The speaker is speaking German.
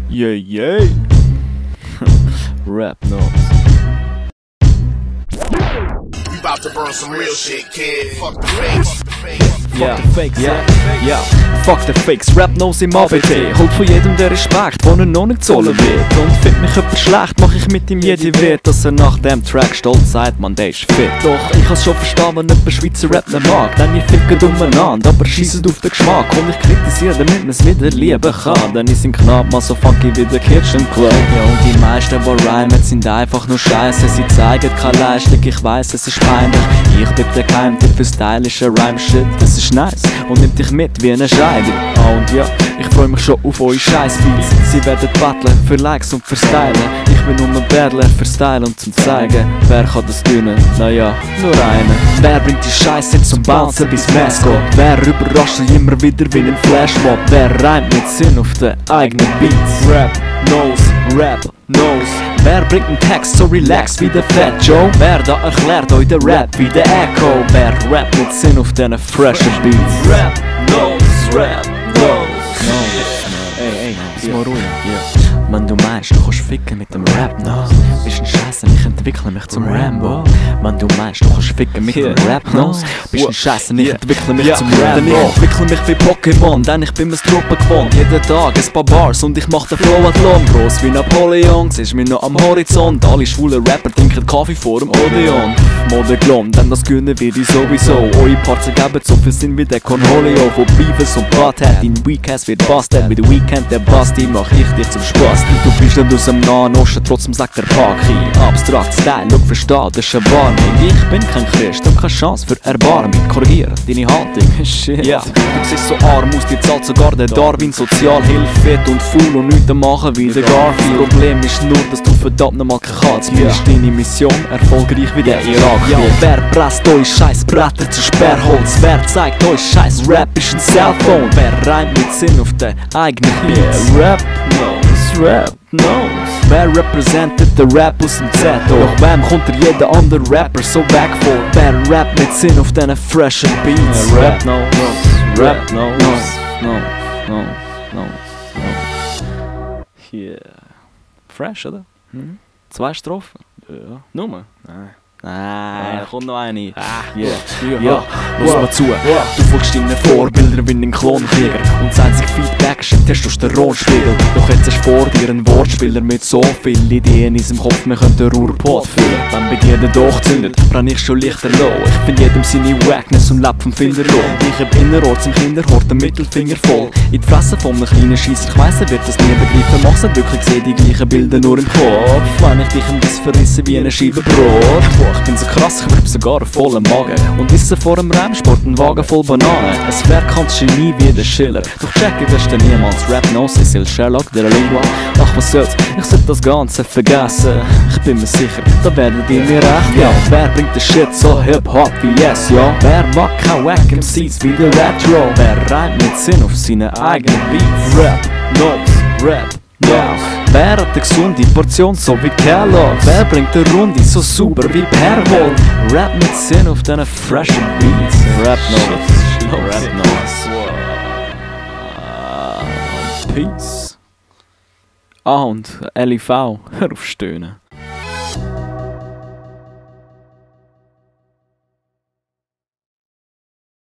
Yeah, yeah. RapNose. We about to burn some real shit, kid. Fuck the fakes. Yeah, fakes, yeah. Fuck the fakes, RapNose im ABT. Holt von jedem den Respekt, wonen noch nicht zolle wird. Und find mich jemand schlecht, mach ich mit ihm jedi Wert, dass nach dem Track stolz, seit, man, der ist fit. Doch ich has schon verstanden, wenn jemand Schweizer Rap nicht mag. Denn ihr ficken umeinander, aber scheisset auf den Geschmack. Und ich kritisiere, damit man's wieder lieben kann. Denn ich sind knapp mal so funky wie der Kitchen Club. Ja, und die meisten, die rhymen, sind einfach nur scheiße. Sie zeigen keine Leistung, ich weiss, es ist peinlich. Ich bin der Geheimtipp für stylische Rhyme-Shit. Das ist nice und nimmt dich mit wie eine Scheidung. Und ja, ich freu mich schon auf eure Scheiß-Beats. Sie werden battlen für Likes und für Stylen. Ich bin nur ein Bärler für Style und zum Zeigen. Wer kann das gönnen? Naja, nur einer. Wer bringt die Scheiße zum Bouncen bis Mascot? Wer überrascht sich immer wieder wie ein Flashmob? Wer reimt mit Sinn auf den eigenen Beats? RapNose. Wer bringt einen Text so relaxed wie der Fett Joe? Wer da erklärt euch den Rap wie der Echo? Wer rappt mit Sinn auf diesen freshen Beats? RapNose. Ey, bist mal ruhig. Wenn du meinst, du kannst ficken mit dem RapNose, bist ein Scheiße, ich entwickle mich zum Rambo. Wenn du meinst, du kannst ficken mit dem RapNose, bist ein Scheiße, ich entwickle mich zum Rambo. Denn ich entwickle mich wie Pokémon, denn ich bin mir's Truppen gewohnt. Jeden Tag ein paar Bars und ich mach den Flow-Athlon. Gross wie Napoleon, siehst mich noch am Horizont. Alle schwulen Rapper trinken Kaffee vor dem Odeon. Mode glom, denn das gönnen wir ich sowieso. Eure Parts ergeben so viel Sinn wie der Cornholio. Wo Beavis und Butthead, dein Weekend wird busted. Mit Weekend der Basti mach ich dich zum Spaß. Du bist nicht aus dem Nahen Osten, trotzdem sagt der Paki. Abstrakt Style, schau, verstah, das ist eine Warnung. Ich bin kein Christ, hab keine Chance für Erbarmung. Korrigieren, deine Haltung, shit. Ja, du siehst so arm aus, dir zahlt sogar der Darwin. Sozialhilfe, fett und faul und nichts machen wie der Garfield. Problem ist nur, dass du verdammt nochmal kein Katz bist. Ist deine Mission erfolgreich wie der Irak? Ja, wer presst euch scheiß Bretter zu Sperrholz? Wer zeigt euch scheiß Rap ist ein Cellphone? Wer reimt mit Sinn auf den eigenen Beats? RapNose. Wer repräsentiert den Rap aus dem Zettel? Doch wem kommt jeder andere Rapper so weg vor? Wer rappt mit Sinn auf diesen freshen Beats? RapNose. Yeah. Fresh, oder? 2 Strophen? Ja. Nur? Nein, da kommt noch eine. Ja, los mal zu. Du folgst deinen Vorbildern wie ein Klonkrieger. Und das einzige Feedback ist ein Testosteronspiegel. Doch jetzt hast du vor dir einen Wortspieler mit so vielen Ideen in seinem Kopf, wir können den Ruhrpott füllen. Wenn bei dir der Doch zündet, brenn ich schon lichterloh. Ich bin jedem seine Wackness und leb vom Finderlohn. Ich hab innerorts im Kinderhort den Mittelfinger voll in die Fresse von einem kleinen Scheisser. Ich weiss, er wird das nie begreifen. Mach's nicht wirklich, seh die gleichen Bilder nur im Kopf. Wenn ich dich ein bisschen verrissen wie eine Scheibe Brot. Ich bin so krass, ich bleib sogar auf vollem Magen. Und isse vor dem Rennsport einen Wagen voll Bananen. Es wär kein Genie wie der Schiller. Doch checken wirst du niemals. RapNose ist il Sherlock der Lingua. Ach was soll's, ich sollte das Ganze vergessen. Ich bin mir sicher, da werdet ihr mir recht. Ja, wer bringt den Shit so Hip-Hop wie yes, ja? Wer mag kein Wack MCs wie der Retro? Wer reimt mit Sinn auf seine eigenen Beats? RapNose. Wer hat eine gesunde Portion so wie Kellogg? Wer bringt eine Runde so super wie Perwold? Rap mit Sinn auf diesen freshen Beats. RapNose. Peace. Und LIV, hör auf stöhnen.